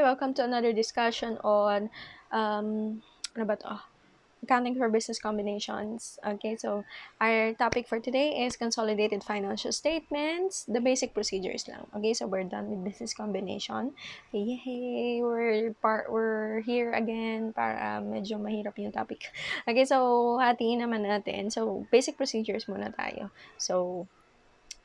welcome to another discussion on, ano ba to? Accounting for business combinations. Okay, so our topic for today is consolidated financial statements, the basic procedures lang. Okay, so we're done with business combination. Yay! We're here again para medyo mahirap yung topic. Okay, so hatiin naman natin. So, basic procedures muna tayo. So,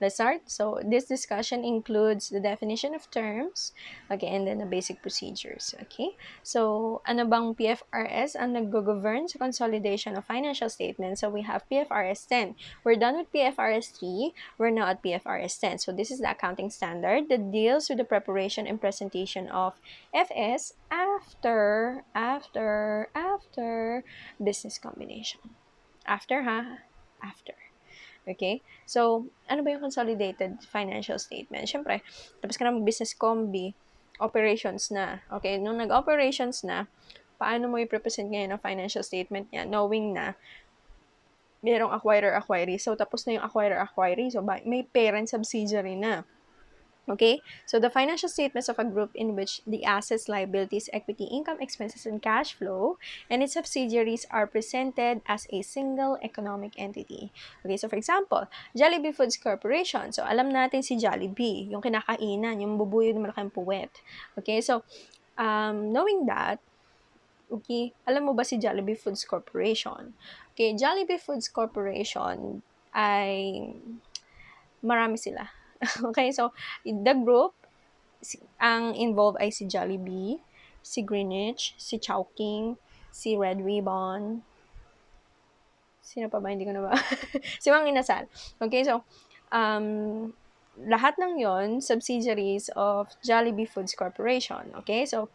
let's start. So, this discussion includes the definition of terms, okay, and then the basic procedures, okay? So, ano bang PFRS ang nag-govern sa consolidation of financial statements? So, we have PFRS 10. We're done with PFRS 3. We're now at PFRS 10. So, this is the accounting standard that deals with the preparation and presentation of FS after business combination. After. Okay? So, ano ba yung consolidated financial statement? Siyempre, tapos ka na mag-business combi, operations na. Okay? Nung nag-operations na, paano mo i-represent ngayon ang financial statement niya, knowing na mayroong acquirer-acquiree. So, tapos na yung acquirer-acquiree. So, may parent subsidiary na. Okay, so the financial statements of a group in which the assets, liabilities, equity, income, expenses, and cash flow and its subsidiaries are presented as a single economic entity. Okay, so for example, Jollibee Foods Corporation. So alam natin si Jollibee, yung kinakainan, yung bubuyo ng malaking puwet. Okay, so knowing that, okay, alam mo ba si Jollibee Foods Corporation? Okay, Jollibee Foods Corporation ay marami sila. Okay, so the group, ang involved ay si Jollibee, si Greenwich, si Chowking, si Red Ribbon, sino pa ba? Hindi ko na ba? Si Mang Inasal. Okay, so, lahat ng yon subsidiaries of Jollibee Foods Corporation. Okay, so,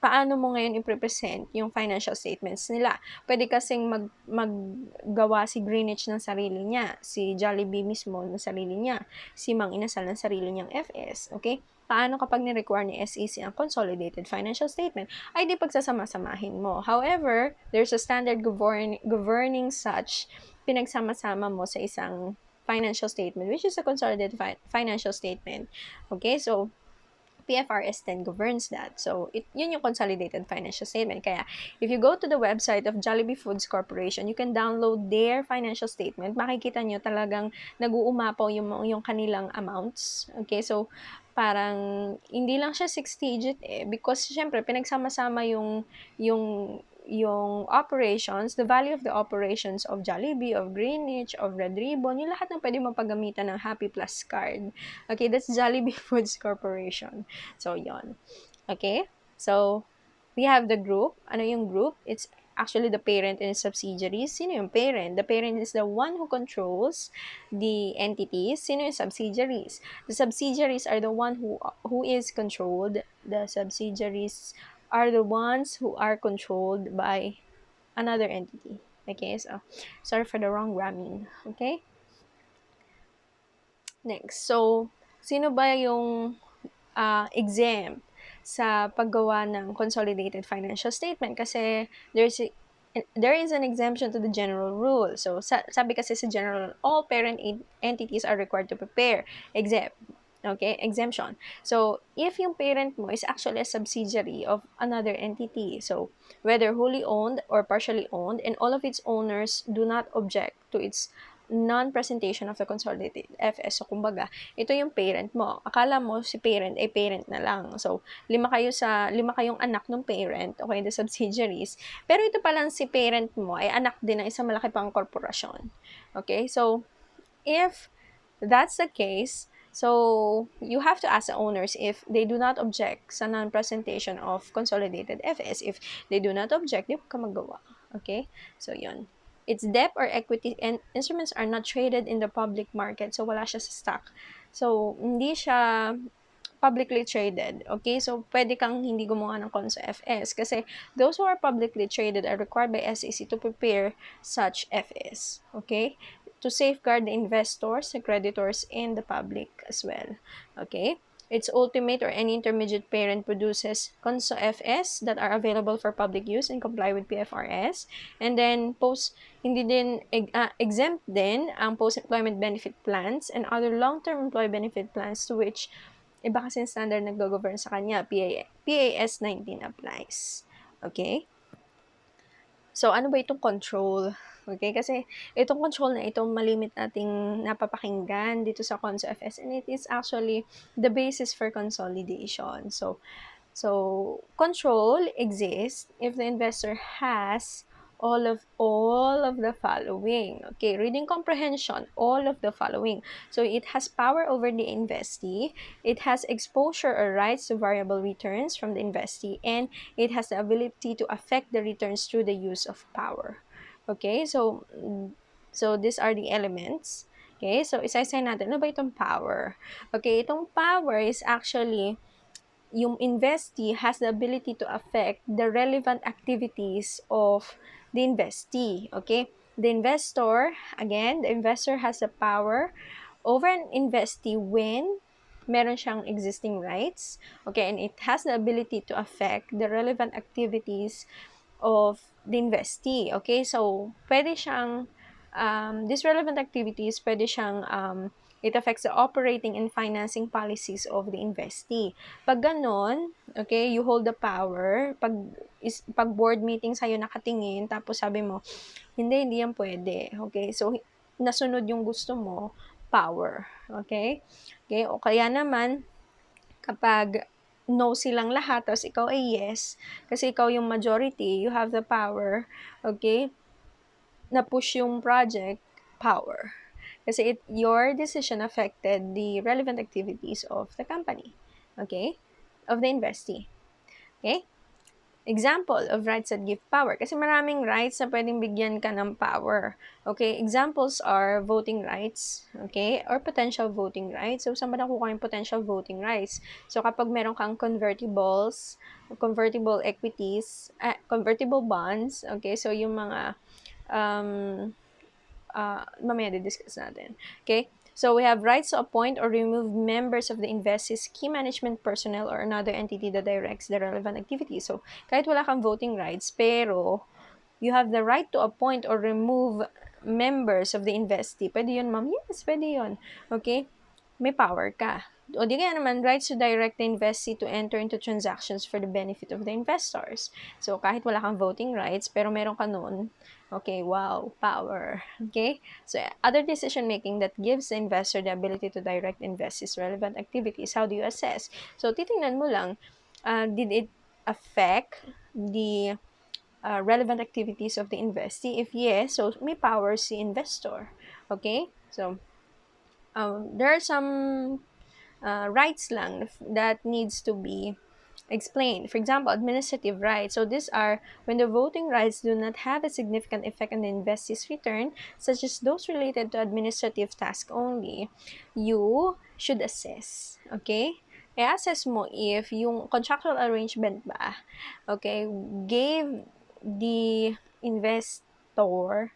paano mo ngayon i-present yung financial statements nila? Pwede kasing maggawa si Greenwich ng sarili niya, si Jollibee mismo ng sarili niya, si Mang Inasal ng sarili niyang FS, okay? Paano kapag ni-require ni SEC ang consolidated financial statement? Ay di pagsasama-samahin mo. However, there's a standard governing such pinagsama-sama mo sa isang financial statement, which is a consolidated financial statement. Okay, so PFRS 10 governs that. So, yun yung consolidated financial statement. Kaya, if you go to the website of Jollibee Foods Corporation, you can download their financial statement. Makikita nyo talagang nag-uumapaw yung kanilang amounts. Okay, so, parang, hindi lang siya 6-digit because, syempre, pinagsama-sama yung operations, the value of the operations of Jollibee, of Greenwich, of Red Ribbon, yung lahat ng pwede mapagamitan ng Happy Plus card. Okay, that's Jollibee Foods Corporation. So, yon. Okay? So, we have the group. Ano yung group? It's actually the parent and subsidiaries. Sino yung parent? The parent is the one who controls the entities. Sino yung subsidiaries? The subsidiaries are the one who is controlled. The subsidiaries are the ones who are controlled by another entity. Okay, so sorry for the wrong gramming. Okay? Next. So, sino ba yung exempt sa paggawa ng consolidated financial statement? Kasi there is an exemption to the general rule. So, sabi kasi sa general, all parent entities are required to prepare exemption. So, if yung parent mo is actually a subsidiary of another entity, so whether wholly owned or partially owned, and all of its owners do not object to its non-presentation of the consolidated FS. So, kumbaga, ito yung parent mo. Akala mo si parent ay parent na lang. So, lima kayong anak ng parent, okay, the subsidiaries. Pero ito palang si parent mo ay anak din ng isang malaki pang korporasyon. Okay? So, if that's the case, so you have to ask the owners if they do not object sa non-presentation of consolidated FS. If they do not object, di ka magawa. Okay? So, yun. Its debt or equity and instruments are not traded in the public market. So, wala siya sa stock. So, hindi siya publicly traded. Okay? So, pwede kang hindi gumawa ng Conso FS kasi those who are publicly traded are required by SEC to prepare such FS. Okay? To safeguard the investors, the creditors, and the public as well. Okay? Its ultimate or any intermediate parent produces Conso FS that are available for public use and comply with PFRS. And then, exempt din ang post-employment benefit plans and other long-term employee benefit plans to which Iba kasing standard naggo-govern sa kanya, PAS 19 applies. Okay? So, ano ba itong control? Okay, kasi itong control na ito malimit nating napapakinggan dito sa Conso FS, and it is actually the basis for consolidation. So control exists if the investor has all of the following. Okay, reading comprehension, all of the following. So it has power over the investee, it has exposure or rights to variable returns from the investee, and it has the ability to affect the returns through the use of power. Okay, so these are the elements. Okay, so isa-isa natin. Ano ba itong power? Okay, itong power is actually yung investee has the ability to affect the relevant activities of the investee. Okay? The investor has the power over an investee when meron siyang existing rights. Okay? And it has the ability to affect the relevant activities of the investee. Okay? So, pwede siyang, these relevant activities, pwede siyang, it affects the operating and financing policies of the investee. Pag ganon, okay, you hold the power, pag board meeting sa'yo nakatingin, tapos sabi mo, hindi yan pwede. Okay? So, nasunod yung gusto mo, power. Okay? Okay? O kaya naman, kapag no silang lahat, tapos ikaw ay yes, kasi ikaw yung majority, you have the power, okay, na push yung project, power. Kasi your decision affected the relevant activities of the company, okay, of the investee. Okay? Example of rights that give power. Kasi maraming rights na pwedeng bigyan ka ng power. Okay? Examples are voting rights, okay? Or potential voting rights. So, saan ba nakukuha yung potential voting rights? So, kapag meron kang convertibles, convertible equities, convertible bonds, okay? So, yung mga, mamaya discuss natin. Okay? So, we have rights to appoint or remove members of the investee's key management personnel or another entity that directs the relevant activities. So, kahit wala kang voting rights, pero you have the right to appoint or remove members of the investee. Pwede yun, ma'am? Yes, pwede yun. Okay? May power ka. O di kaya naman, rights to direct the investee to enter into transactions for the benefit of the investors. So, kahit wala kang voting rights, pero meron ka noon, okay, wow, power. Okay? So, other decision-making that gives the investor the ability to direct investees' relevant activities. How do you assess? So, titingnan mo lang, did it affect the relevant activities of the investee? If yes, so may power si investor. Okay? So, there are some rights lang that needs to be explained. For example, administrative rights. So these are when the voting rights do not have a significant effect on the investee's return, such as those related to administrative tasks only, you should assess. Okay? I-assess mo if yung contractual arrangement ba, okay, gave the investor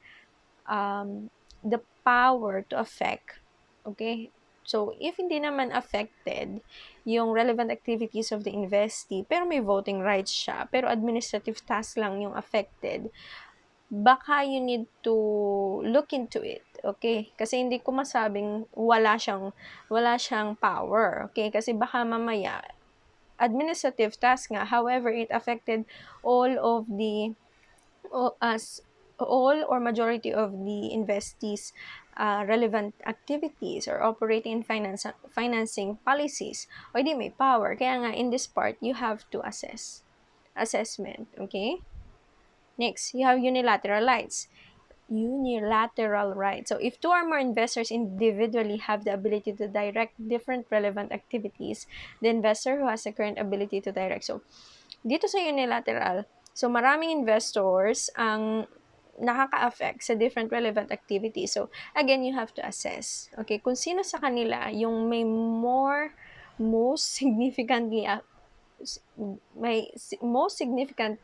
the power to affect. Okay? So, if hindi naman affected yung relevant activities of the investee, pero may voting rights siya, pero administrative task lang yung affected, baka you need to look into it. Okay? Kasi hindi ko masabing wala siyang power. Okay? Kasi baka mamaya, administrative task nga, however, it affected all of the as all or majority of the investees' relevant activities or operating financing policies, o di may power. Kaya nga, in this part, you have to assessment. Okay? Next, you have unilateral rights. Unilateral rights. So, if two or more investors individually have the ability to direct different relevant activities, the investor who has the current ability to direct. So, dito sa unilateral, so maraming investors ang nakaka-affect sa different relevant activities. So, again, you have to assess. Okay, kung sino sa kanila yung may most significantly, most significant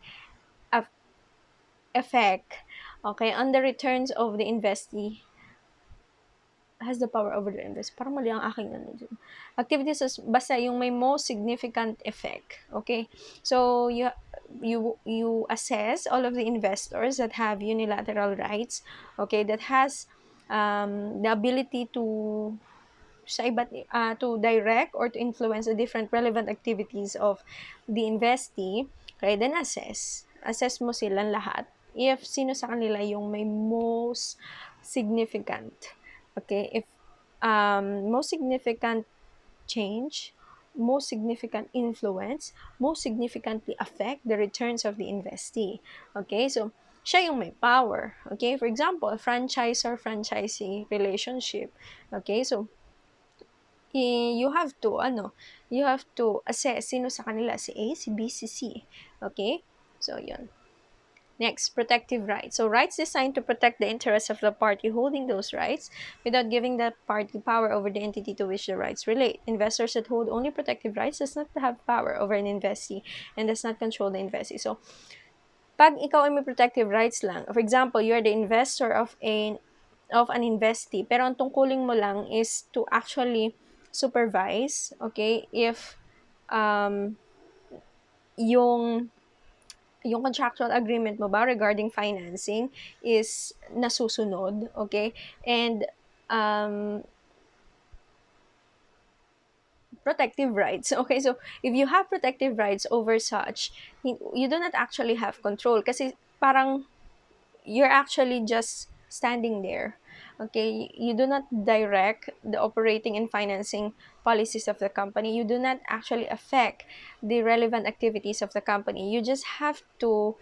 effect, okay, on the returns of the investee has the power over the invest. Parang mali ang aking activities, basta yung may most significant effect. Okay? So, you assess all of the investors that have unilateral rights, okay, that has the ability to sa iba't to direct or to influence the different relevant activities of the investee, okay, then assess mo silang lahat if sino sa kanila yung may most significant, okay, if most significant change, most significant influence, most significantly affect the returns of the investee. Okay, so siya yung may power. Okay, for example, franchisor-franchisee relationship. Okay, so you have to assess sino sa kanila, si A, si B, si C. Okay, so yun. Next, protective rights. So rights designed to protect the interests of the party holding those rights without giving that party power over the entity to which the rights relate. Investors that hold only protective rights does not have power over an investee and does not control the investee. So, pag ikaw ay may protective rights lang, for example, you're the investor of an investee, pero ang tungkulin mo lang is to actually supervise, okay, if um, yung contractual agreement mo ba regarding financing is nasusunod, okay? And protective rights. Okay, so if you have protective rights over such, you do not actually have control kasi parang you're actually just standing there. Okay, you do not direct the operating and financing policies of the company. You do not actually affect the relevant activities of the company. You just have to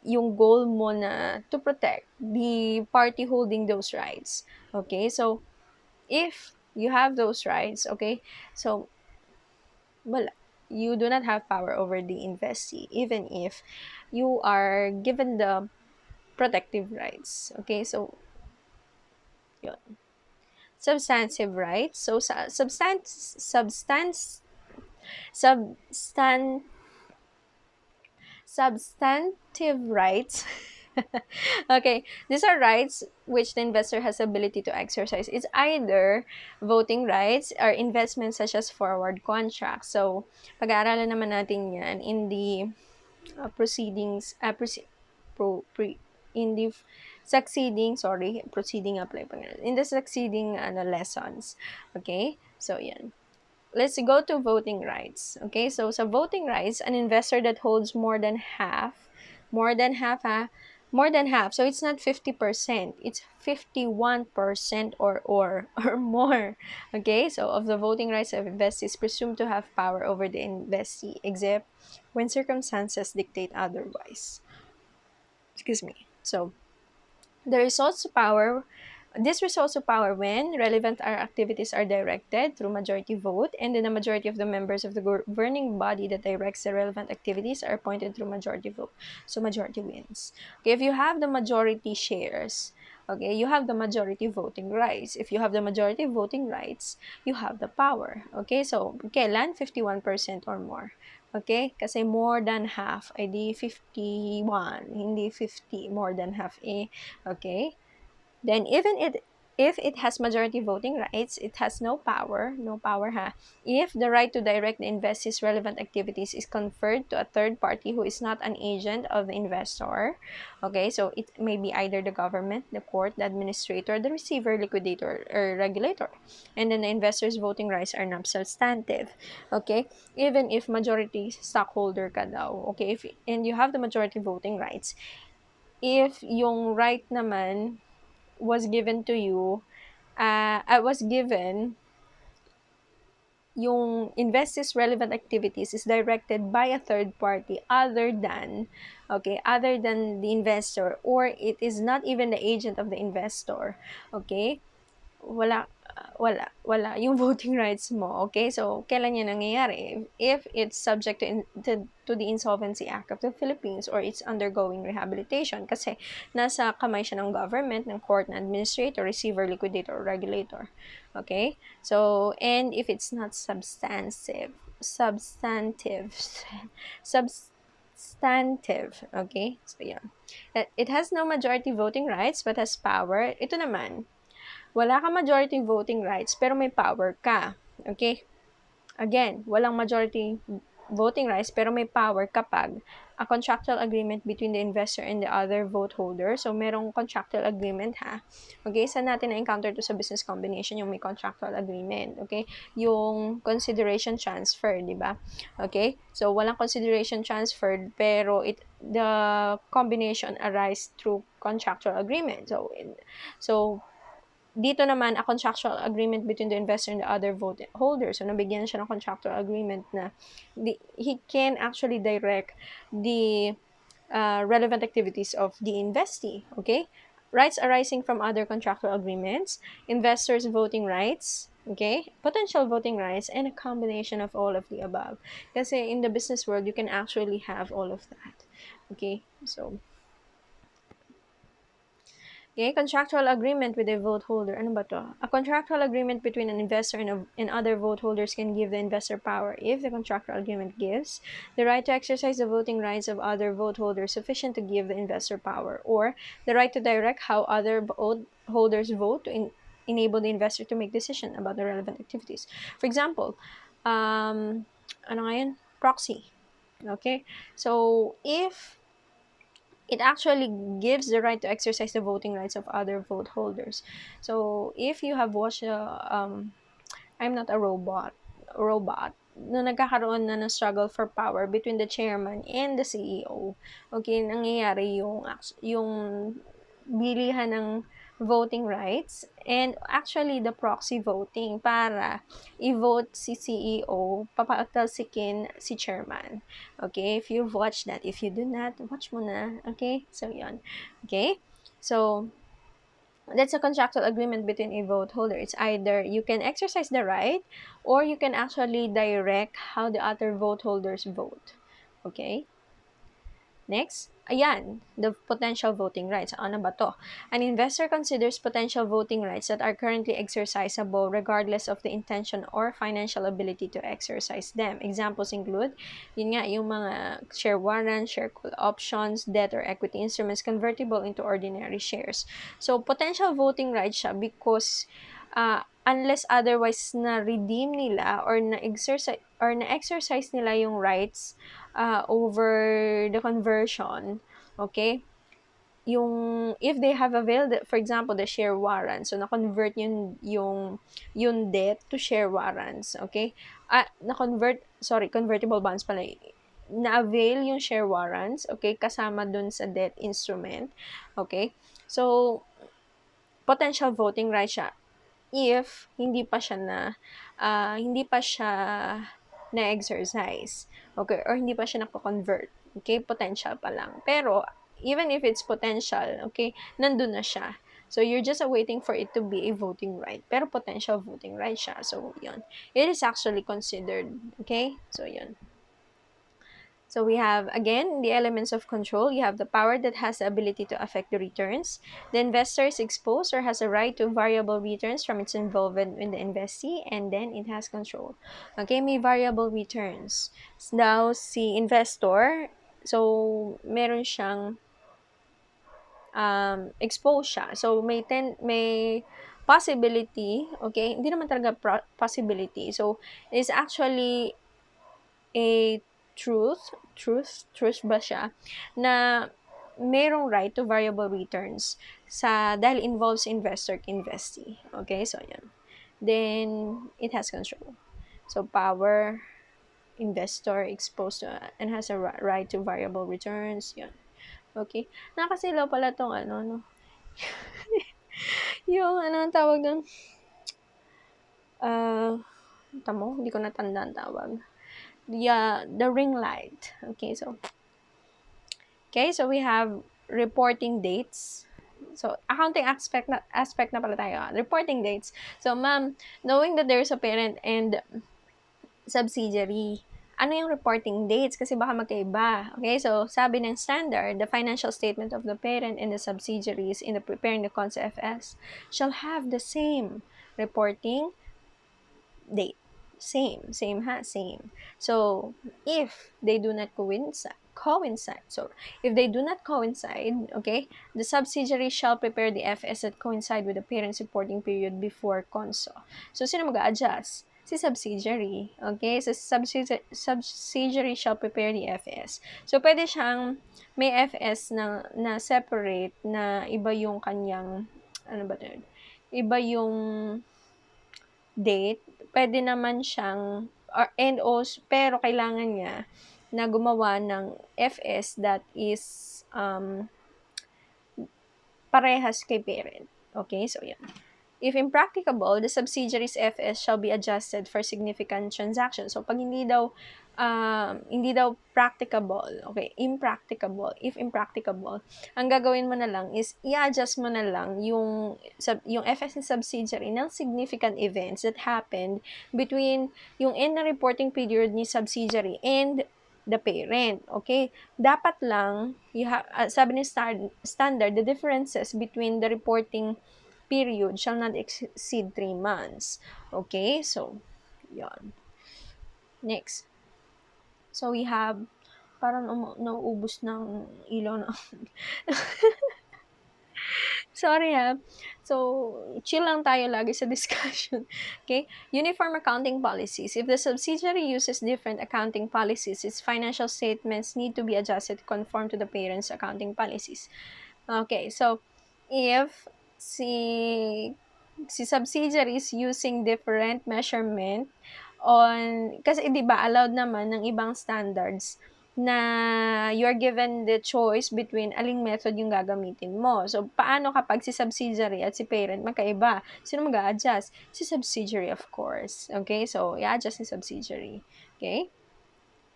yung goal mo na to protect the party holding those rights. Okay, so if you have those rights, okay, so wala, you do not have power over the investee even if you are given the protective rights. Okay, so yun. Substantive rights. So substantive rights. Okay, these are rights which the investor has ability to exercise. It's either voting rights or investments such as forward contracts. So, pag-aaralan naman natin yan in the proceedings, in the proceeding apply pa nga. In the succeeding lessons. Okay, so yan. Let's go to voting rights. Okay, so sa voting rights, an investor that holds more than half, more than half. So it's not 50%, it's 51% or more. Okay, so of the voting rights of investees presumed to have power over the investee, except when circumstances dictate otherwise. Excuse me. So this results to power when relevant activities are directed through majority vote, and then the majority of the members of the governing body that directs the relevant activities are appointed through majority vote. So majority wins. Okay, if you have the majority shares, okay, you have the majority voting rights. If you have the majority voting rights, you have the power. Okay, so kailan 51% or more. Okay, kasi more than half ay di 51, hindi 50, more than half eh. Okay, then if it has majority voting rights, it has no power if the right to direct the investee's relevant activities is conferred to a third party who is not an agent of the investor. Okay, so it may be either the government, the court, the administrator, the receiver, liquidator, or regulator. And then the investor's voting rights are not substantive. Okay, even if majority stockholder ka daw, okay, and you have the majority voting rights, if yung right naman was given to you, yung investee's relevant activities is directed by a third party other than the investor, or it is not even the agent of the investor, okay, wala yung voting rights mo. Okay, so kailan yan nangyayari? If it's subject to the Insolvency Act of the Philippines, or it's undergoing rehabilitation, kasi nasa kamay siya ng government, ng court, ng administrator, receiver, liquidator, or regulator. Okay, so and if it's not substantive, okay, so yeah, it has no majority voting rights but has power. Ito naman, wala kang majority voting rights pero may power ka. Okay? Again, walang majority voting rights pero may power kapag a contractual agreement between the investor and the other vote holder. So, merong contractual agreement ha. Okay, saan natin na-encounter to sa business combination yung may contractual agreement. Okay, yung consideration transfer, di ba? Okay, so walang consideration transferred pero the combination arise through contractual agreement. So dito naman, a contractual agreement between the investor and the other vote holder. So, nabigyan siya ng contractual agreement na he can actually direct the relevant activities of the investee. Okay? Rights arising from other contractual agreements, investors' voting rights, okay? Potential voting rights, and a combination of all of the above. Kasi in the business world, you can actually have all of that. Okay? So, okay, contractual agreement with a vote holder. Ano ba to? A contractual agreement between an investor and other vote holders can give the investor power if the contractual agreement gives the right to exercise the voting rights of other vote holders sufficient to give the investor power, or the right to direct how other vote holders vote to enable the investor to make decision about the relevant activities. For example, ano nga yun? Proxy. Okay? So, if it actually gives the right to exercise the voting rights of other vote holders. So, if you have watched, I'm not a robot, no nagkakaroon na ng struggle for power between the chairman and the CEO, okay, nangyayari yung bilihan ng voting rights and actually the proxy voting para i-vote si CEO, papatalsikin si chairman. Okay, if you've watched that, if you do not, watch mo na. Okay, so yun. Okay, so that's a contractual agreement between a vote holder. It's either you can exercise the right or you can actually direct how the other vote holders vote. Okay? Next, ayan, the potential voting rights. Ano ba to? An investor considers potential voting rights that are currently exercisable regardless of the intention or financial ability to exercise them. Examples include, yun nga, yung mga share warrants, share call options, debt or equity instruments convertible into ordinary shares. So, potential voting rights siya because unless otherwise na-redeem nila or na-exercise nila yung rights over the conversion, okay? If they have availed, for example, the share warrants, so na-convert yung debt to share warrants, okay? Convertible bonds pala, na-avail yung share warrants, okay, kasama dun sa debt instrument, okay? So, potential voting rights siya if hindi pa siya na-exercise. Okay? Or hindi pa siya nako-convert. Okay? Potential pa lang. Pero, even if it's potential, okay, nandun na siya. So, you're just waiting for it to be a voting right. Pero potential voting right siya. So, yun. It is actually considered. Okay? So, yun. So we have, again, the elements of control. You have the power that has the ability to affect the returns. The investor is exposed or has a right to variable returns from its involvement in the investee, and then it has control. Okay, may variable returns. Now, si investor, so meron siyang exposed siya. So may possibility, okay, hindi naman talaga possibility. So, it's actually a truth ba siya, na merong right to variable returns dahil involves investor investee. Okay, so yan. Then, it has control. So, power, investor exposed to and has a right to variable returns. Yan. Okay. Nakasilaw pala tong no? Yung, ang tawag doon? Tamo, hindi ko natanda ang tawag. The ring light. Okay, so we have reporting dates. So, accounting aspect na pala tayo. Reporting dates. So, ma'am, knowing that there's a parent and subsidiary, ano yung reporting dates? Kasi baka magkaiba. Okay, so, sabi ng standard, the financial statement of the parent and the subsidiaries in the preparing the CONSA-FS shall have the same reporting date. Same. So, if they do not coincide. So, if they do not coincide, okay, the subsidiary shall prepare the FS that coincide with the parent's reporting period before conso. So, sino mag-a-adjust? Si subsidiary. Okay? So, subsidiary shall prepare the FS. So, pwede siyang may FS na separate na iba yung kanyang, ano ba 'yun? Iba yung date. Pwede naman siyang and also pero kailangan niya na gumawa ng FS that is, parehas kay parent. Okay? So, 'yan. If impracticable, the subsidiary's FS shall be adjusted for significant transactions. So, pag hindi daw practicable, okay, impracticable, if impracticable, ang gagawin mo na lang is i-adjust mo na lang yung FS ng subsidiary ng significant events that happened between yung end na reporting period ni subsidiary and the parent, okay? Dapat lang, sabi ni standard, the differences between the reporting period shall not exceed 3 months. Okay? So, yon. Next. So, we have, parang nauubos ng ilaw na. Sorry ha. So, chill lang tayo lagi sa discussion. Okay? Uniform accounting policies. If the subsidiary uses different accounting policies, its financial statements need to be adjusted to conform to the parent's accounting policies. Okay, so, if si subsidiary is using different measurement kasi 'di ba allowed naman ng ibang standards na you are given the choice between aling method yung gagamitin mo. So, paano kapag si subsidiary at si parent magkaiba? Sino mag-a-adjust? Si subsidiary, of course. Okay? So, i-adjust ni subsidiary. Okay?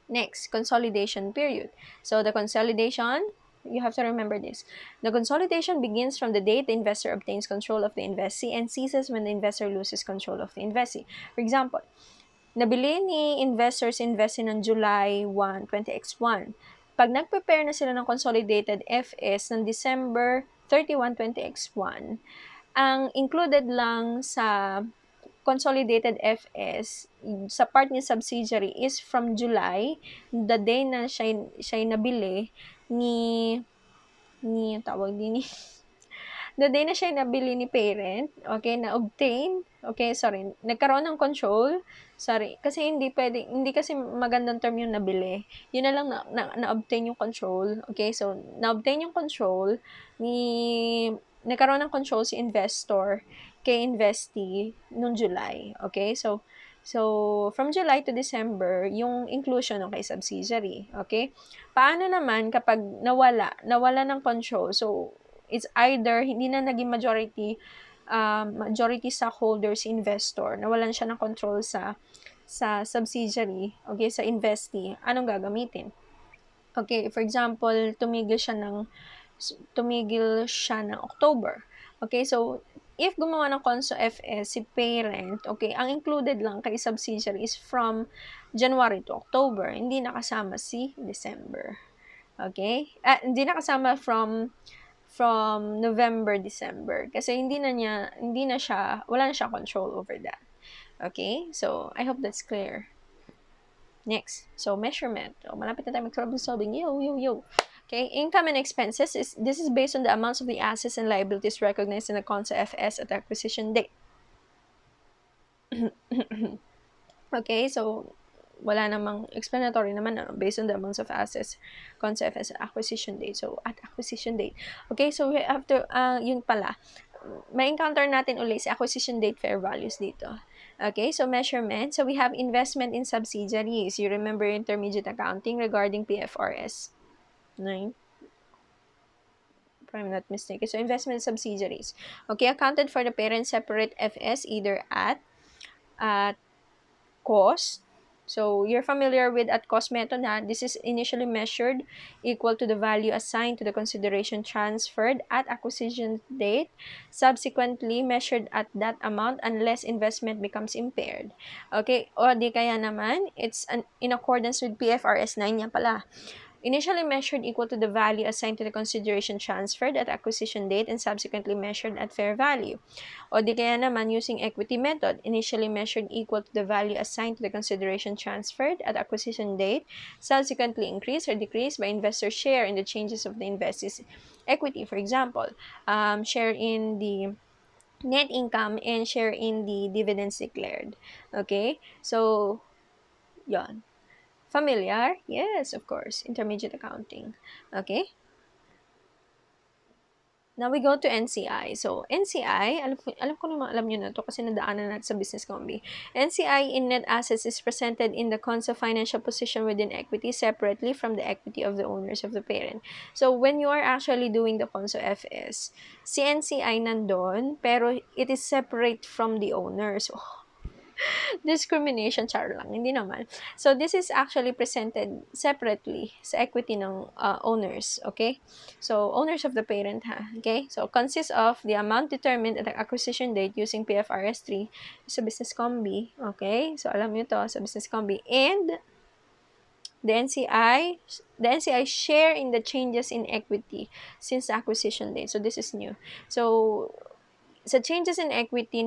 Next, consolidation period. So, the consolidation, you have to remember this. The consolidation begins from the date the investor obtains control of the investee and ceases when the investor loses control of the investee. For example, nabili ni investors investee ng July 1, 20X1. Pag nag-prepare na sila ng consolidated FS ng December 31, 20X1, ang included lang sa consolidated FS sa part ni subsidiary is from July, the day na siya nabili ni tawag din ni the day na siya nabili ni parent, okay, na-obtain, okay, sorry, nagkaroon ng control, sorry, kasi hindi kasi magandang term yung nabili. Yun na lang na-obtain yung control, okay, so, na-obtain yung control, nagkaroon ng control si investor kay investee noong July, okay, so, from July to December, yung inclusion ng kay subsidiary, okay? Paano naman kapag nawala ng control, so, it's either hindi na naging majority stockholder si investor, nawalan siya ng control sa subsidiary, okay, sa investee, anong gagamitin? Okay, for example, tumigil siya ng October. Okay, so, if gumawa ng Conso FS si parent, okay, ang included lang kay subsidiary is from January to October, hindi nakasama si December. Okay? Hindi nakasama from November, December. Kasi wala na siya control over that. Okay? So, I hope that's clear. Next. So, measurement. So, malapit na tayo mag-problem solving. Yo. Okay? Income and expenses, this is based on the amounts of the assets and liabilities recognized in the Conso FS at the acquisition date. Okay? So, wala namang explanatory naman, based on the amounts of assets, concept as acquisition date. So, at acquisition date. Okay, so we have to, yun pala, may encounter natin ulit si acquisition date fair values dito. Okay, so measurement. So, we have investment in subsidiaries. You remember intermediate accounting regarding PFRS 9? If I'm not mistaken. So, investment in subsidiaries. Okay, accounted for the parent separate FS either at cost. So, you're familiar with at cost method na this is initially measured equal to the value assigned to the consideration transferred at acquisition date, subsequently measured at that amount unless investment becomes impaired. Okay, o di kaya naman, it's in accordance with PFRS 9 yan pala. Initially measured equal to the value assigned to the consideration transferred at acquisition date and subsequently measured at fair value. O di kaya naman using equity method, initially measured equal to the value assigned to the consideration transferred at acquisition date, subsequently increased or decreased by investor share in the changes of the investee's equity. For example, share in the net income and share in the dividends declared. Okay? So, yon. Familiar? Yes, of course. Intermediate accounting. Okay? Now we go to NCI. So, NCI, alam ko naman alam nyo na to kasi nadaanan natin sa business combi. NCI in net assets is presented in the conso financial position within equity separately from the equity of the owners of the parent. So, when you are actually doing the conso FS, si NCI nandun, pero it is separate from the owners. Discrimination, char lang, hindi naman. So, this is actually presented separately sa equity ng owners, okay? So, owners of the parent, ha? Okay? So, consists of the amount determined at the acquisition date using PFRS 3 sa business combi, okay? So, alam nyo to sa business combi. And, the NCI, the NCI share in the changes in equity since the acquisition date. So, this is new. So, sa changes in equity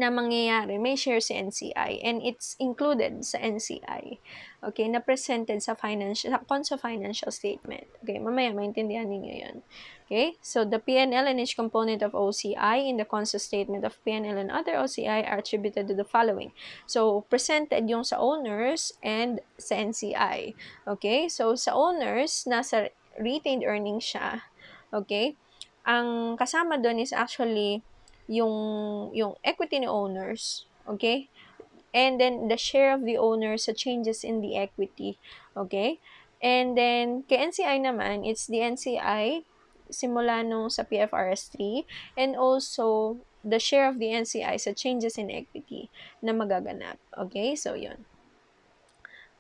na mangyayari, may share si NCI and it's included sa NCI. Okay, na presented sa Conso financial statement. Okay, mamaya maintindihan niyo 'yan. Okay? So the P&L and each component of OCI in the Conso statement of P&L and other OCI are attributed to the following. So presented yung sa owners and sa NCI. Okay? So sa owners, nasa retained earnings siya. Okay? Ang kasama doon is actually yung equity ni owners, okay? And then the share of the owners sa changes in the equity, okay? And then kay NCI naman, it's the NCI simula nung sa PFRS 3 and also the share of the NCI sa changes in equity na magaganap, okay? So yun.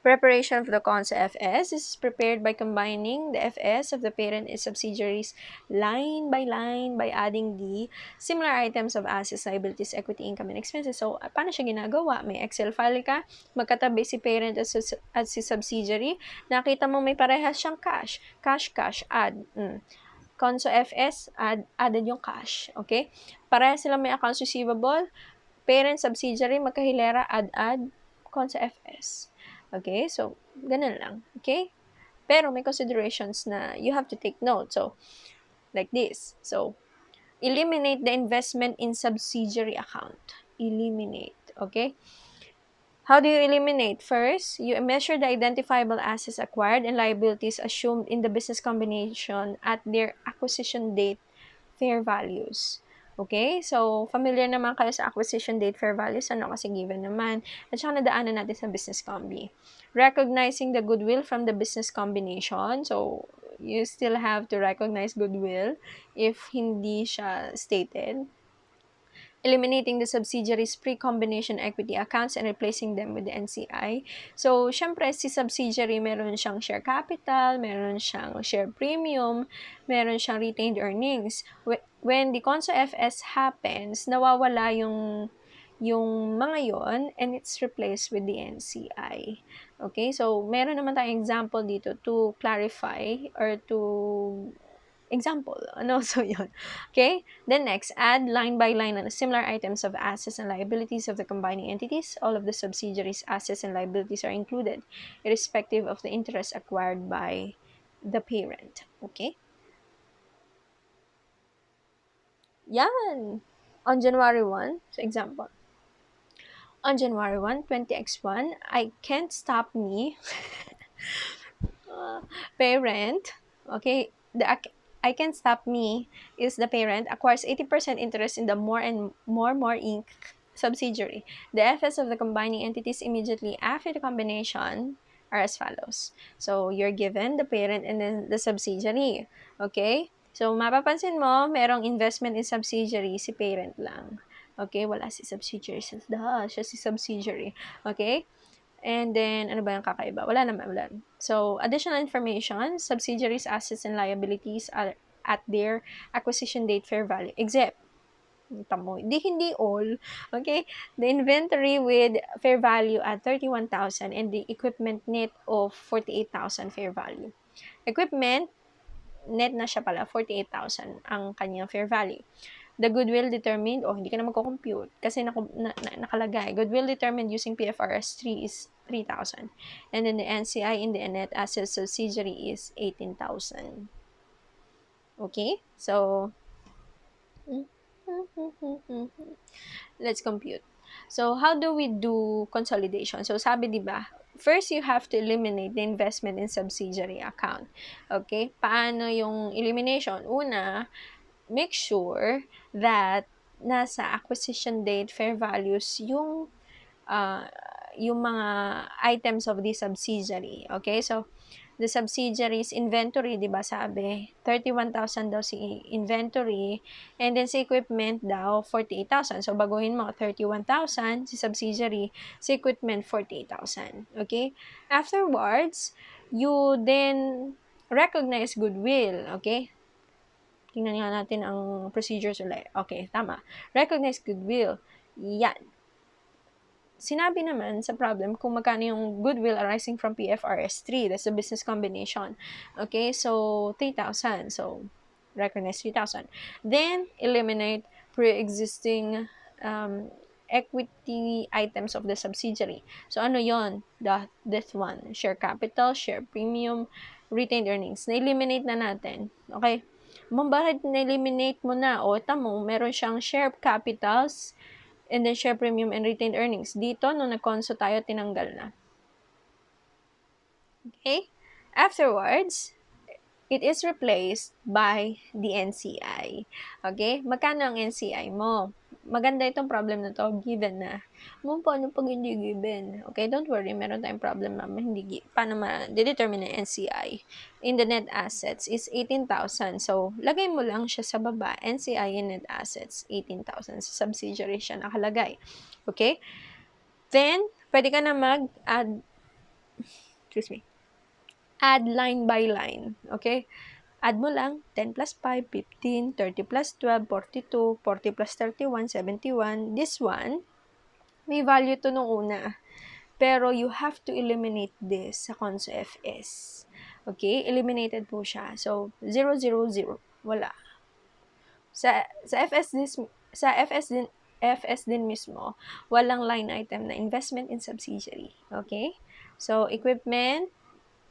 Preparation for the CONSA FS is prepared by combining the FS of the parent and subsidiaries line by adding the similar items of assets, liabilities, equity, income, and expenses. So, paano siya ginagawa? May Excel file ka, magkatabi si parent at si subsidiary, nakita mo may parehas siyang cash. Cash, add. Conso FS, added yung cash. Okay? Parehas sila may accounts receivable, parent, subsidiary, magkahilera, add, Conso FS. Okay? So, ganun lang. Okay? Pero may considerations na you have to take note. So, like this. So, eliminate the investment in subsidiary account. Eliminate. Okay? How do you eliminate? First, you measure the identifiable assets acquired and liabilities assumed in the business combination at their acquisition date fair values. Okay? So, familiar naman kayo sa acquisition date fair values. Ano kasi given naman. At saka nadaanan natin sa business combi. Recognizing the goodwill from the business combination. So, you still have to recognize goodwill if hindi siya stated. Eliminating the subsidiaries pre-combination equity accounts and replacing them with the NCI. So, syempre, si subsidiary, meron siyang share capital, meron siyang share premium, meron siyang retained earnings. When the Conso FS happens, nawawala yung mga yon and it's replaced with the NCI. Okay? So, meron naman tayong example dito to clarify or to example. Ano? So, yun. Okay? Then next, add line by line on the similar items of assets and liabilities of the combining entities. All of the subsidiaries' assets and liabilities are included, irrespective of the interest acquired by the parent. Okay? Yan! On January 1, so example. On January 1, 20x1, I can't stop me parent, okay, the I Can Stop Me is the parent acquires 80% interest in the More and More Inc. subsidiary. The FS of the combining entities immediately after the combination are as follows. So, you're given the parent and then the subsidiary. Okay? So, mapapansin mo, merong investment in subsidiary, si parent lang. Okay? Wala si subsidiary. Siya si subsidiary. Okay? And then, ano ba yung kakaiba? Wala naman, wala. So, additional information, subsidiaries, assets, and liabilities are at their acquisition date fair value, except, tamo, hindi all, okay? The inventory with fair value at 31,000 and the equipment net of 48,000 fair value. Equipment, net na siya pala, 48,000 ang kanyang fair value. The goodwill determined, hindi ka na magko-compute kasi nakalagay. Goodwill determined using PFRS 3 is 3,000. And then the NCI in the net asset subsidiary is 18,000. Okay? So, Let's compute. So, how do we do consolidation? So, sabi, di ba, first you have to eliminate the investment in subsidiary account. Okay? Paano yung elimination? Una, make sure that nasa acquisition date fair values uh, yung mga items of the subsidiary. Okay? So, the subsidiaries inventory, di ba sabi, 31,000 daw si inventory, and then si equipment daw, 48,000. So, baguhin mo, 31,000 si subsidiary, si equipment, 48,000. Okay? Afterwards, you then recognize goodwill. Okay? Tingnan nga natin ang procedures ulit. Okay, tama. Recognize goodwill. Yan. Sinabi naman sa problem kung magkano yung goodwill arising from PFRS 3. That's the business combination. Okay, so 3,000. So, recognize 3,000. Then, eliminate pre-existing equity items of the subsidiary. So, ano yon? This one. Share capital, share premium, retained earnings. Na-eliminate na natin. Okay? Bakit na-eliminate mo na? O, tamo, meron siyang share capitals, and then share premium and retained earnings. Dito, nung nag-conso tayo, tinanggal na. Okay? Afterwards, it is replaced by the NCI. Okay? Magkano ang NCI mo? Maganda itong problem na to, given na. Paano pag hindi given? Okay, don't worry, meron tayong problem na paano ma-determine ang NCI. In the net assets is 18,000. So, lagay mo lang siya sa baba. NCI in net assets, 18,000. Sa subsidiary siya nakalagay. Okay? Then, pwede ka na mag-add, add line by line. Okay? Add mo lang, 10 plus 5, 15, 30 plus 12, 42, 40 plus 31, 71. This one, may value to nung una. Pero you have to eliminate this sa Conso FS. Okay? Eliminated po siya. So, 0, 0, 0. Wala. Sa FS din mismo, walang line item na investment in subsidiary. Okay? So, equipment,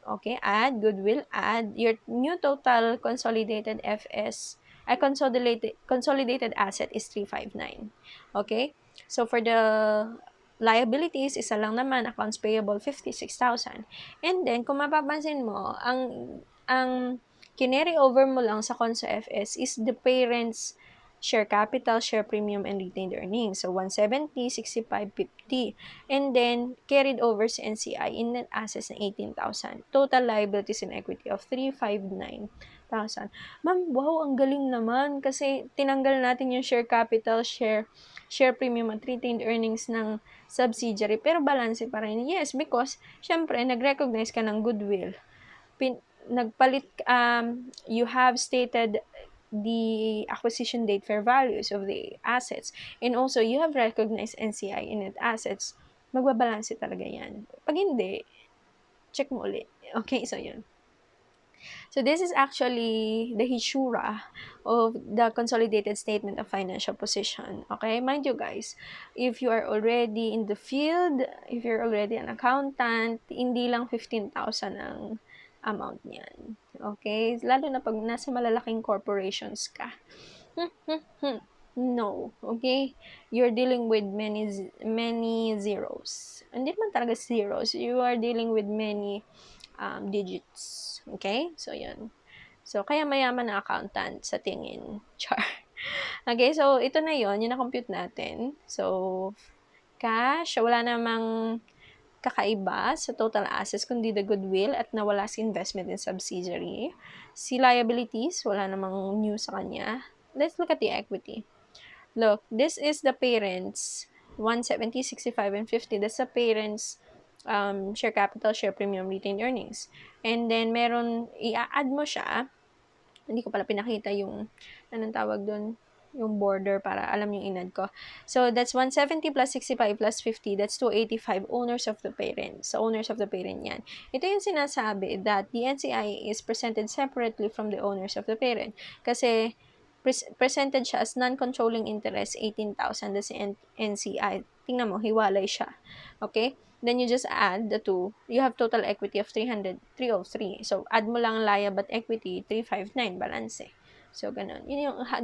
okay, add, goodwill, add, your new total consolidated FS, consolidated asset is 359. Okay? So, for the liabilities, isa lang naman, accounts payable, 56,000. And then, kung mapapansin mo, ang kinary over mo lang sa Conso FS is the parents' share capital, share premium, and retained earnings. So, 170, 65, 50. And then, carried over sa NCI in net assets na 18,000. Total liabilities and equity of 359,000. Ma'am, wow, ang galing naman kasi tinanggal natin yung share capital, share premium at retained earnings ng subsidiary, pero balance pa rin. Yes, because, syempre, nag-recognize ka ng goodwill. You have stated the acquisition date fair values of the assets, and also you have recognized NCI in net assets, magbabalanse talaga yan. Pag hindi, check mo ulit. Okay, so yun. So this is actually the hitsura of the consolidated statement of financial position. Okay, mind you guys, if you are already in the field, if you're already an accountant, hindi lang 15,000 ang amount niyan. Okay, lalo na pag nasa malalaking corporations ka. No, okay? You're dealing with many zeros. Hindi naman talaga zeros. You are dealing with many digits. Okay? So, yun. So, kaya mayaman na accountant sa tingin. Char. Okay, so, ito na yun. Yung na-compute natin. So, cash. Wala namang kakaiba sa total assets kundi the goodwill at nawala si investment in subsidiary. Si liabilities, wala namang new sa kanya. Let's look at the equity. Look, this is the parents, 170, 65, and 50. That's the parents share capital, share premium, retained earnings. And then, i-add mo siya. Hindi ko pala pinakita yung, anong tawag doon? Yung border para alam yung inad ko. So, that's 170 plus 65 plus 50. That's 285 owners of the parent. So, owners of the parent yan. Ito yung sinasabi that the NCI is presented separately from the owners of the parent. Kasi, presented siya as non-controlling interest, 18,000. That's NCI. Tingnan mo, hiwalay siya. Okay? Then you just add the two. You have total equity of 303. So, add mo lang liability equity, 359, balance eh. So, ganun.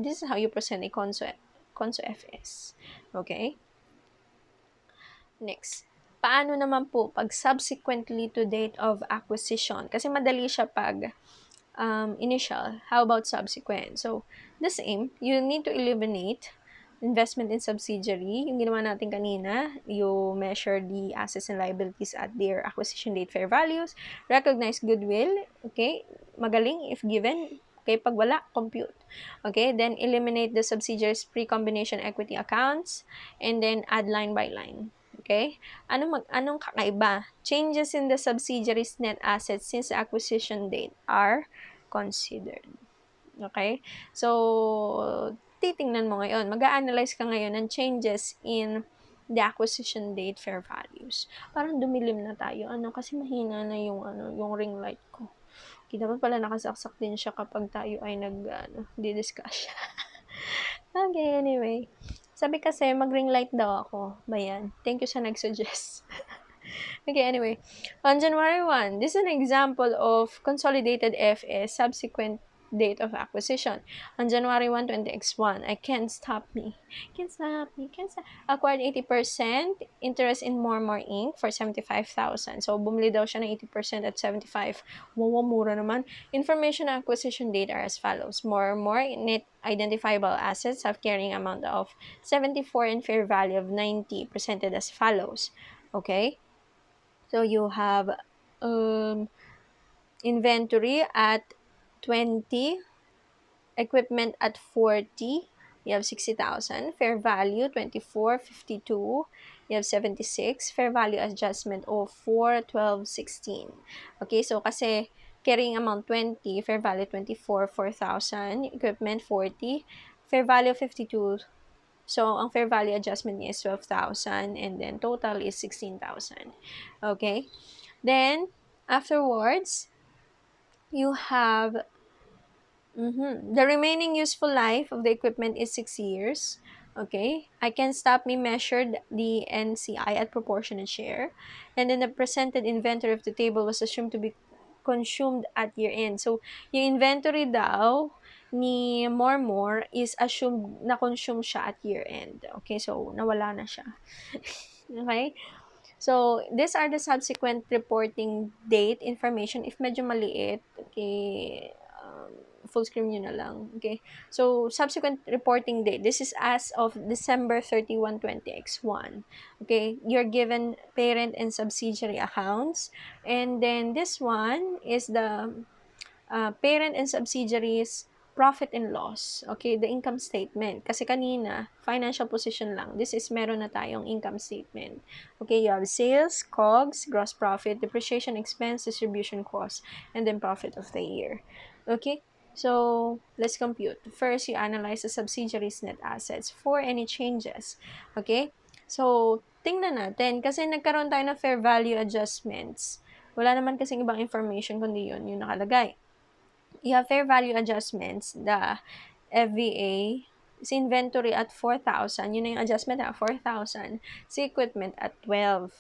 This is how you present a conso Conso-FS. Okay? Next. Paano naman po pag subsequently to date of acquisition? Kasi madali siya pag initial. How about subsequent? So, the same. You need to eliminate investment in subsidiary. Yung ginawa natin kanina, you measure the assets and liabilities at their acquisition date fair values, recognize goodwill, okay? Magaling if given. Okay, pag wala, compute. Okay, then eliminate the subsidiaries pre-combination equity accounts, and then add line by line. Okay? Anong kakaiba? Changes in the subsidiaries net assets since the acquisition date are considered. Okay? So, titingnan mo ngayon, mag-a-analyze ka ngayon ng changes in the acquisition date fair values. Parang dumilim na tayo, kasi mahina na yung ring light ko. Dapat pala nakasaksak din siya kapag tayo ay di-discuss. Okay, anyway. Sabi kasi, mag-ring light daw ako. Bayan. Thank you sa nag-suggest. Okay, anyway. On January 1, this is an example of consolidated FS subsequent date of acquisition. On January 1, 20X1, I can't stop me. Acquired 80% interest in More Inc. for 75,000. So, bumili daw siya ng 80% at 75. Wow, mura naman. Information acquisition date are as follows. More net identifiable assets have carrying amount of 74 and fair value of 90 presented as follows. Okay? So, you have inventory at 20, equipment at 40, you have 60,000, fair value 24, 52, you have 76, fair value adjustment of 4, 12, 16. Okay, so kasi carrying amount 20, fair value 24, 4,000, equipment 40, fair value 52. So, ang fair value adjustment niya is 12,000 and then total is 16,000. Okay? Then, afterwards, you have the remaining useful life of the equipment is 6 years. Okay? I can stop me measured the NCI at proportionate share. And then the presented inventory of the table was assumed to be consumed at year-end. So, yung inventory daw ni More is assumed na consume siya at year-end. Okay? So, nawala na siya. Okay? So, these are the subsequent reporting date information. If medyo maliit, okay, full screen nyo na lang. Okay? So, subsequent reporting date. This is as of December 31, 20X1. Okay? You're given parent and subsidiary accounts. And then, this one is the parent and subsidiaries profit and loss. Okay, the income statement. Kasi kanina, financial position lang. This is meron na tayong income statement. Okay, you have sales, COGS, gross profit, depreciation expense, distribution cost, and then profit of the year. Okay, so let's compute. First, you analyze the subsidiaries net assets for any changes. Okay, so tingnan natin. Kasi nagkaroon tayo ng fair value adjustments. Wala naman kasing ibang information kundi yun yung nakalagay. You have fair value adjustments, the FVA, si inventory at 4,000, yun na yung adjustment na 4,000, si equipment at 12.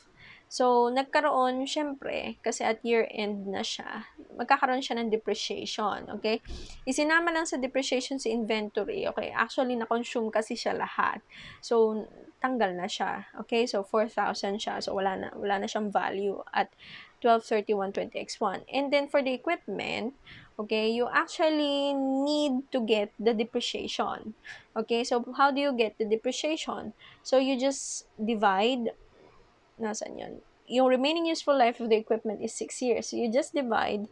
So, nagkaroon, syempre, kasi at year-end na siya, magkakaroon siya ng depreciation, okay? Isinama lang sa depreciation si inventory, okay? Actually, na-consume kasi siya lahat. So, tanggal na siya, okay? So, 4,000 siya. So, wala na siyang value at 12/31/20X1. And then, for the equipment, okay, you actually need to get the depreciation. Okay, so how do you get the depreciation? So, you just divide, nasan yun? Yung remaining useful life of the equipment is 6 years. So, you just divide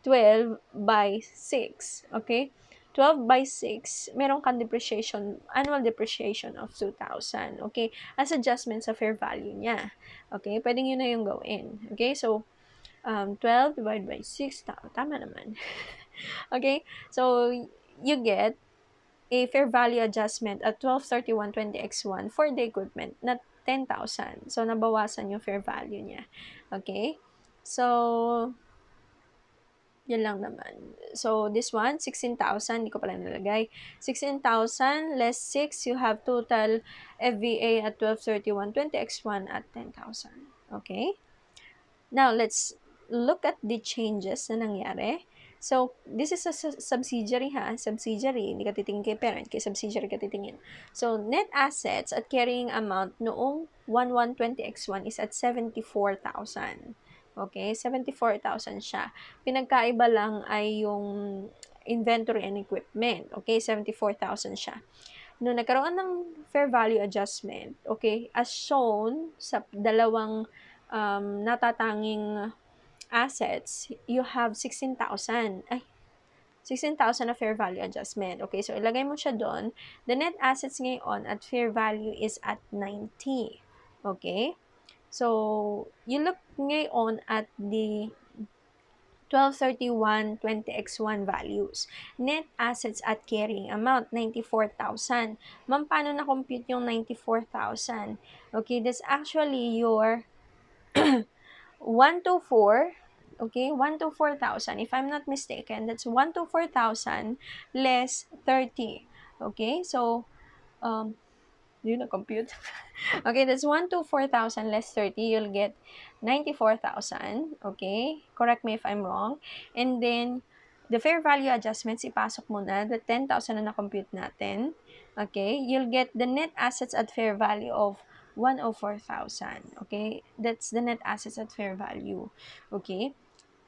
12 by 6. Okay? 12 by 6, meron kang depreciation, annual depreciation of 2,000. Okay? As adjustment sa fair value niya. Okay? Pwedeng yun na yung gawin. Okay? So, 12 divided by 6, tama naman. Okay? So, you get a fair value adjustment at 12/31/20X1 for the equipment na 10,000. So, nabawasan yung fair value niya. Okay? So, yun lang naman. So, this one, 16,000. Hindi ko pala nalagay. 16,000 less 6, you have total FVA at 12/31/20X1 at 10,000. Okay? Now, let's look at the changes na nangyari. So, this is a subsidiary ha, subsidiary, hindi ka titingin kay parent, kay subsidiary ka titingin. So, net assets at carrying amount noong 11/20x1 is at 74,000. Okay, 74,000 siya. Pinagkaiba lang ay yung inventory and equipment. Okay, 74,000 siya. Nung nagkaroon ng fair value adjustment, okay, as shown sa dalawang natatanging assets, you have 16,000. Ay, 16,000 na fair value adjustment. Okay, so ilagay mo siya doon. The net assets ngayon at fair value is at 90. Okay? So, you look ngayon at the 12/31/20x1 values. Net assets at carrying amount, 94,000. Ma'am, paano na-compute yung 94,000? Okay, that's actually your 124, okay, 124,000. If I'm not mistaken, that's 124,000 less 30. Okay, so, yun na-compute. Okay, that's 124,000 less 30. You'll get 94,000. Okay, correct me if I'm wrong. And then, the fair value adjustments, ipasok mo na. The 10,000 na na-compute natin. Okay, you'll get the net assets at fair value of 104,000. Okay, that's the net assets at fair value. Okay,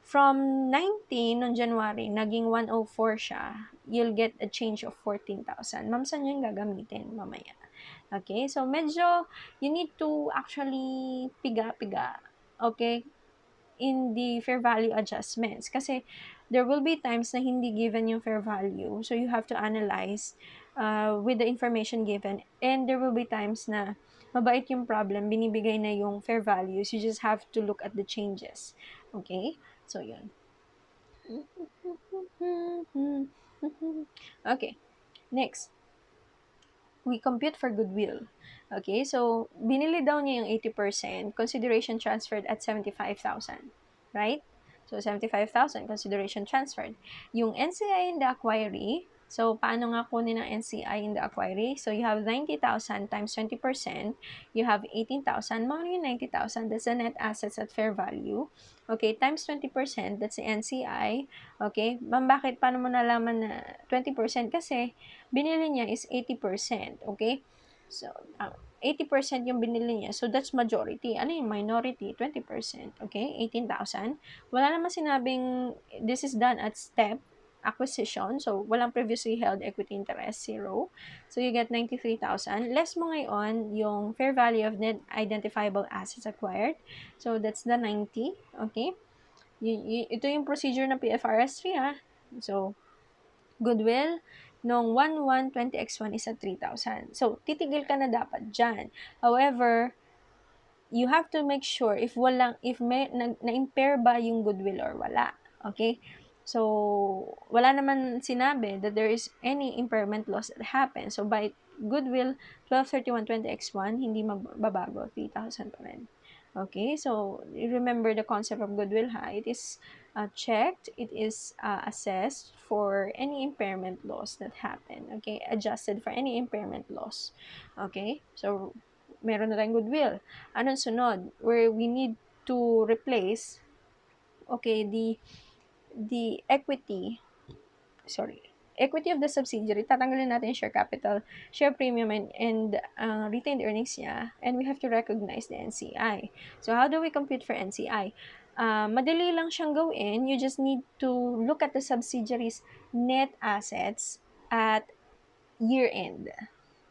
from 19 noong January, naging 104 siya, you'll get a change of 14,000. Ma'am, saan yung gagamitin mamaya? Okay, so medyo you need to actually piga-piga, okay, in the fair value adjustments. Kasi there will be times na hindi given yung fair value, so you have to analyze with the information given, and there will be times na mabait yung problem, binibigay na yung fair values, you just have to look at the changes. Okay, so yun. Okay, next, we compute for goodwill. Okay, so binili daw niya yung 80%, consideration transferred at 75,000, right? So 75,000 consideration transferred. Yung NCI in the acquiree, so paano nga kunin ang NCI in the acquiree? So you have 90,000 times 20%, you have 18,000, mga yung 90,000, that's the net assets at fair value. Okay, times 20%, that's the NCI. Okay, ma'am, bakit, paano mo nalaman na 20%? Kasi binili niya is 80%, okay? So, 80% yung binili niya. So, that's majority. Ano yung minority? 20%, okay? 18,000. Wala naman sinabing this is done at step acquisition. So, walang previously held equity interest, 0. So, you get 93,000. Less mo ngayon yung fair value of net identifiable assets acquired. So, that's the 90, okay? Ito yung procedure ng PFRS 3, ha? So, goodwill nung 1/1/20x1 is at 3,000. So, titigil ka na dapat dyan. However, you have to make sure if may na-impair ba yung goodwill or wala. Okay? So, wala naman sinabi that there is any impairment loss that happens. So, by goodwill 12/31/20x1, hindi mababago, 3,000 pa rin. Okay? So, remember the concept of goodwill, ha? It is checked, it is assessed for any impairment loss that happen. Okay? Adjusted for any impairment loss. Okay? So, meron na tayong goodwill. Anong sunod? Where we need to replace, okay, the equity of the subsidiary, tatanggalin natin yung share capital, share premium, and retained earnings niya, and we have to recognize the NCI. So, how do we compute for NCI? Madali lang siyang gawin. You just need to look at the subsidiary's net assets at year-end.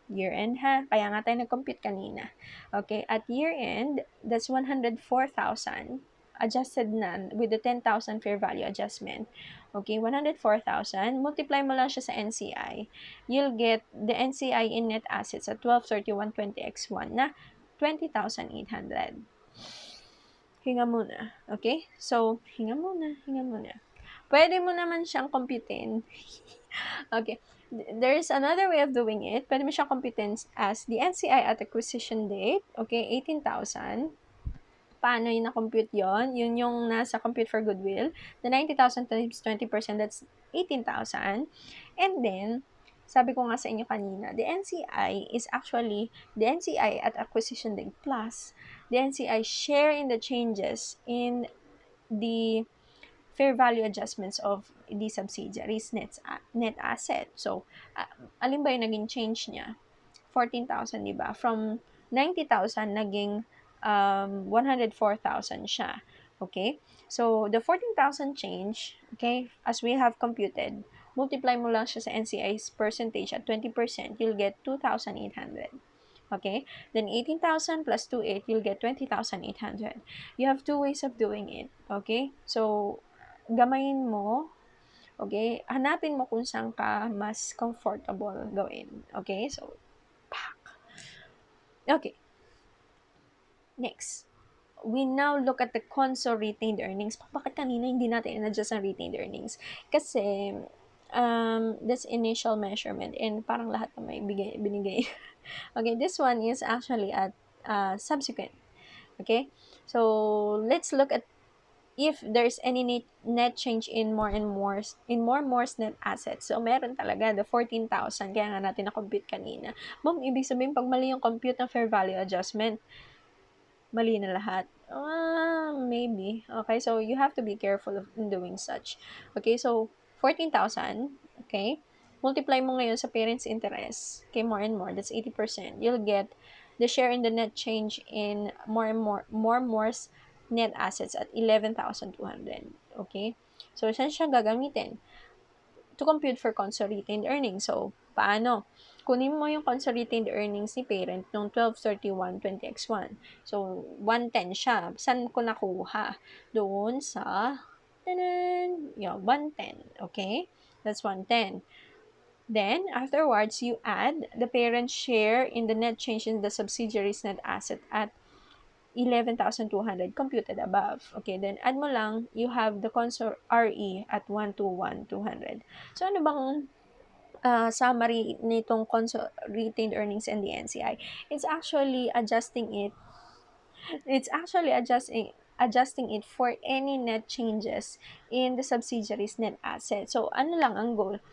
Year-end, ha? Kaya nga tayo nag-compute kanina. Okay, at year-end, that's 104,000 adjusted na with the 10,000 fair value adjustment. Okay, 104,000. Multiply mo lang siya sa NCI. You'll get the NCI in net assets at 12/31/20x1 na 20,800. Hinga muna. Okay? So, hinga muna. Pwede mo naman siyang computein. Okay. There is another way of doing it. Pwede mo siyang computein as the NCI at acquisition date. Okay, 18,000. Paano yung na-compute yon? Yun yung nasa compute for goodwill. The 90,000 times 20%, that's 18,000. And then, sabi ko nga sa inyo kanina, the NCI is actually the NCI at acquisition date plus the NCI share in the changes in the fair value adjustments of the subsidiaries net asset. So, alin ba yung naging change niya? 14,000, di ba? From 90,000 naging 104,000 siya. Okay? So, the 14,000 change, okay, as we have computed, multiply mo lang siya sa NCI's percentage at 20%, you'll get 2,800. Okay? Then 18,000 plus 28, you'll get 20,800. You have two ways of doing it. Okay? So, gamayin mo. Okay? Hanapin mo kung saan ka mas comfortable gawin. Okay? So, okay. Next. We now look at the consol retained earnings. Bakit kanina hindi natin in-adjust ang retained earnings? Kasi, that's initial measurement and parang lahat na may binigay. Okay, this one is actually at subsequent. Okay, so let's look at if there's any net change in more and more's net assets. So, meron talaga the 14,000. Kaya nga natin na-compute kanina. Ma'am, ibig sabihin, pag mali yung compute ng fair value adjustment, mali na lahat. Maybe. Okay, so you have to be careful in doing such. Okay, so 14,000, okay? Multiply mo ngayon sa parents' interest. Okay, more and more, that's 80%. You'll get the share in the net change in more's net assets at 11,200. Okay? So, saan siya gagamitin? To compute for consolidated earnings. So, paano? Kunin mo yung consolidated earnings ni parent nung 12/31/20x1. So, 110 siya. Saan ko nakuha? Doon sa, yeah, 110. Okay? That's 110. Then, afterwards, you add the parent's share in the net change in the subsidiary's net asset at 11,200 computed above. Okay, then add mo lang, you have the consol RE at 121,200. So, ano bang summary nitong consol retained earnings and the NCI? It's actually adjusting it for any net changes in the subsidiary's net asset. So, ano lang ang goal?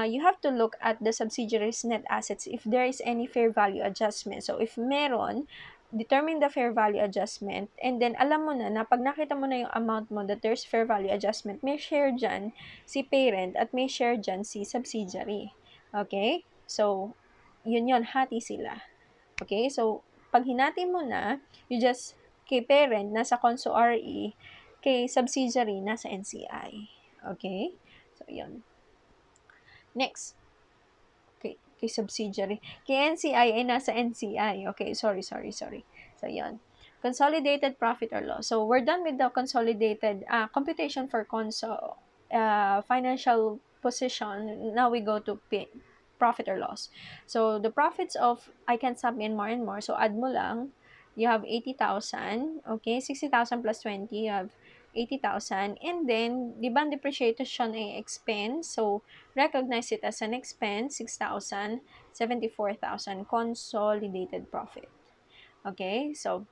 You have to look at the subsidiary's net assets if there is any fair value adjustment. So, if meron, determine the fair value adjustment, and then alam mo na pag nakita mo na yung amount mo that there's fair value adjustment, may share dyan si parent at may share dyan si subsidiary. Okay? So, yun, hati sila. Okay? So, pag hinati mo na, you just, kay parent, nasa Conso RE, kay subsidiary, nasa NCI. Okay? So, yun. Next. Kay subsidiary. Kay NCI ay nasa NCI. Okay, sorry. So, yun. Consolidated profit or loss. So, we're done with the consolidated computation for financial position. Now, we go to profit or loss. So, the profits of, I can sum in more and more. So, add mo lang. You have 80,000. Okay, 60,000 plus 20. You have 80,000. And then, di ba depreciation ay expense? So, recognize it as an expense, 6,000, 74,000 consolidated profit. Okay? So,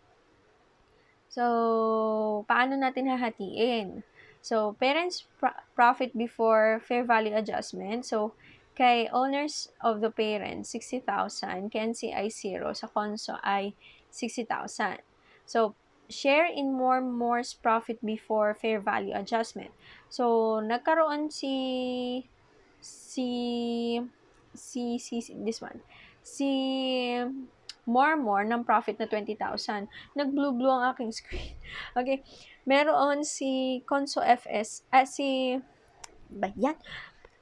paano natin hahatiin? So, parents' profit before fair value adjustment. So, kay owners of the parent, 60,000. Kay NCI 0. Sa conso ay 60,000. So, share in more's profit before fair value adjustment. So, nagkaroon this one. Si more ng profit na 20,000. Nag-blue ang aking screen. Okay. Meron si Conso FS,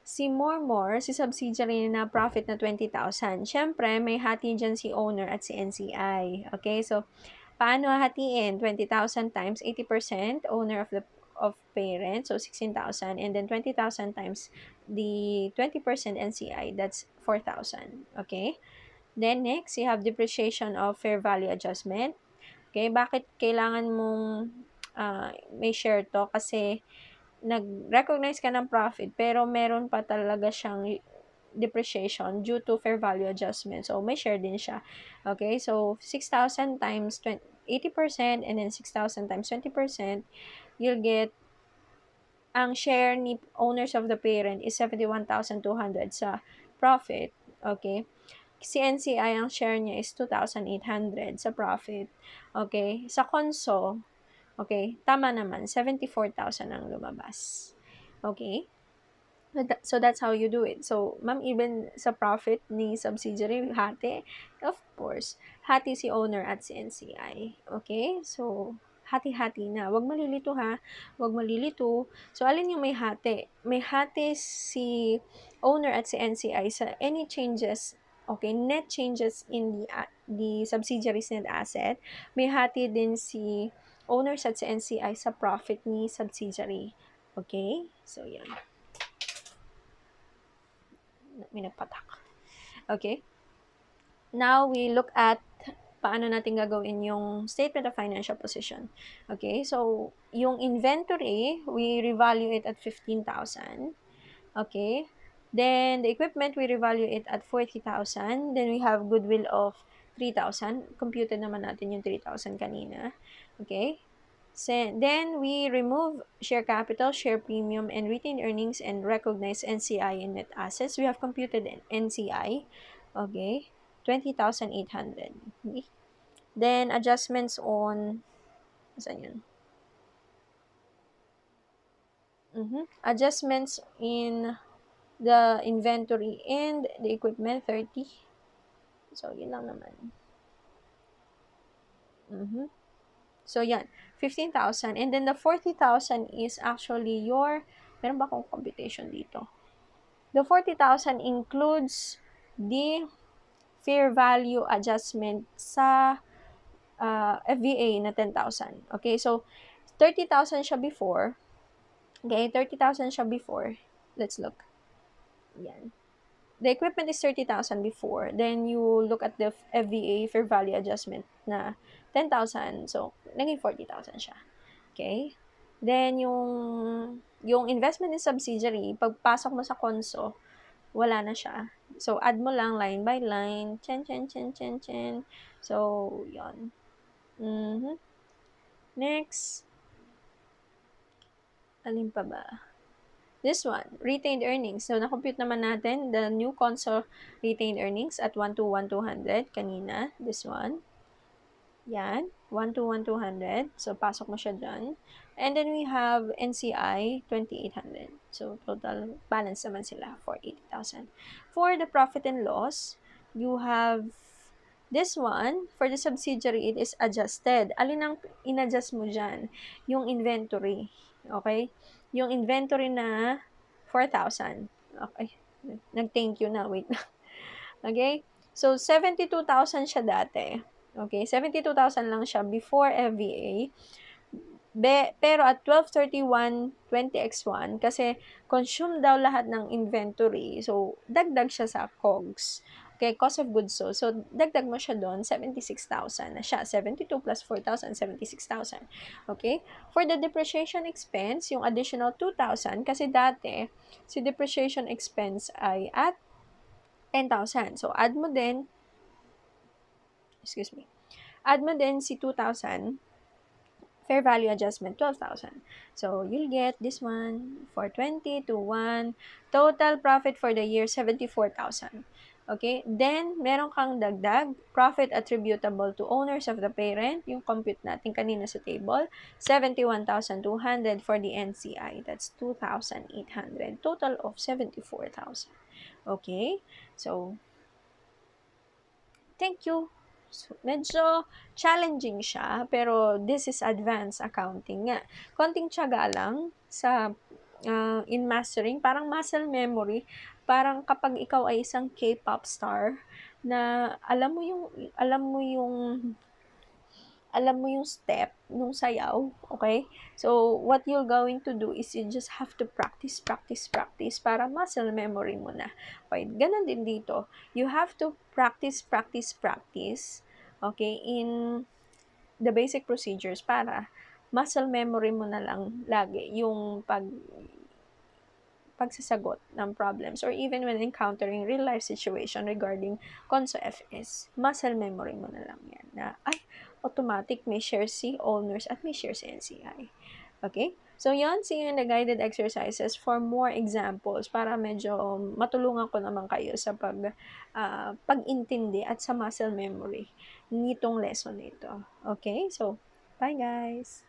si more, si subsidiary na profit na 20,000. Siyempre, may hati dyan si owner at si NCI. Okay, so, paano hatiin? 20,000 times 80% owner of parent, so 16,000, and then 20,000 times the 20% NCI, that's 4,000. Okay? Then, next, you have depreciation of fair value adjustment. Okay, bakit kailangan mong may share to? Kasi, nag-recognize ka ng profit, pero meron pa talaga siyang depreciation due to fair value adjustment. So, may share din siya. Okay, so, 6,000 times 80%, and then 6,000 times 20%, you'll get, ang share ni owners of the parent is 71,200 sa profit. Okay, si NCI, ang share niya is 2,800 sa profit. Okay? Sa conso, Okay, tama naman, 74,000 ang lumabas. Okay? So that's how you do it. So, ma'am, even sa profit ni subsidiary, hati, of course, hati si owner at si NCI. Okay? So, hati-hati na. Huwag malilito ha. Huwag malilito. So, alin yung may hati? May hati si owner at si NCI sa any changes, okay, net changes in the subsidiary's net asset. May hati din si owners at si NCI sa profit ni subsidiary. Okay? So, yan. May nagpatak. Okay? Now, we look at paano natin gagawin yung statement of financial position. Okay? So, yung inventory, we revalue it at 15,000. Okay? Then, the equipment, we revalue it at 40,000. Then, we have goodwill of 3,000. Computed naman natin yung 3,000 kanina. Okay? Then, we remove share capital, share premium, and retained earnings and recognize NCI and net assets. We have computed NCI. Okay? 20,800. Okay? Then, adjustments on, saan yun? Adjustments in the inventory and the equipment, 30. So, yun lang naman. So, yan. 15,000. And then, the 40,000 is actually your, meron ba akong computation dito? The 40,000 includes the fair value adjustment sa FVA na 10,000. Okay, so 30,000 siya before. Okay, 30,000 siya before. Let's look. Yan. The equipment is 30,000 before. Then you look at the FVA, fair value adjustment, na 10,000. So, naging 40,000 siya. Okay? Then, yung investment in subsidiary, pagpasok mo sa conso, wala na siya. So, add mo lang line by line. Chen. So, yon. Next. Alin pa ba? This one, retained earnings. So, na-compute naman natin the new console retained earnings at 121,200 kanina. This one. Yan. 121,200. So, pasok mo siya dyan. And then, we have NCI, 2,800. So, total balance naman sila for 80,000. For the profit and loss, you have this one. For the subsidiary, it is adjusted. Alin ang in-adjust mo dyan? Yung inventory. Okay? Yung inventory na 4,000. Okay. Nag-thank you na. Wait lang. Okay? So, 72,000 siya dati. Okay? 72,000 lang siya before FVA. Pero at 12/31/20X1, kasi consume daw lahat ng inventory. So, dagdag siya sa COGS. Okay, cost of goods sold. So, dagdag mo siya doon, 76,000 na siya. 72 plus 4,000, 76,000. Okay? For the depreciation expense, yung additional 2,000, kasi dati, si depreciation expense ay at 10,000. So, add mo din si 2,000, fair value adjustment, 12,000. So, you'll get this one, 420 to 1. Total profit for the year, 74,000. Okay? Then, meron kang dagdag, profit attributable to owners of the parent, yung compute natin kanina sa table, 71,200 for the NCI. That's 2,800. Total of 74,000. Okay? So, thank you. So, medyo challenging siya, pero this is advanced accounting nga. Konting tiyaga lang sa in mastering, parang muscle memory. Parang kapag ikaw ay isang K-pop star na alam mo yung step nung sayaw, okay? So, what you're going to do is you just have to practice para muscle memory mo na. Okay, ganun din dito. You have to practice, okay, in the basic procedures para muscle memory mo na lang lagi yung pagsasagot ng problems or even when encountering real life situation regarding Conso FS, muscle memory mo na lang yan na, automatic may share si owners at may share si NCI. Okay? So, yan, see you in the guided exercises for more examples para medyo matulungan ko naman kayo sa pag-intindi at sa muscle memory nitong lesson nito. Okay? So, bye guys!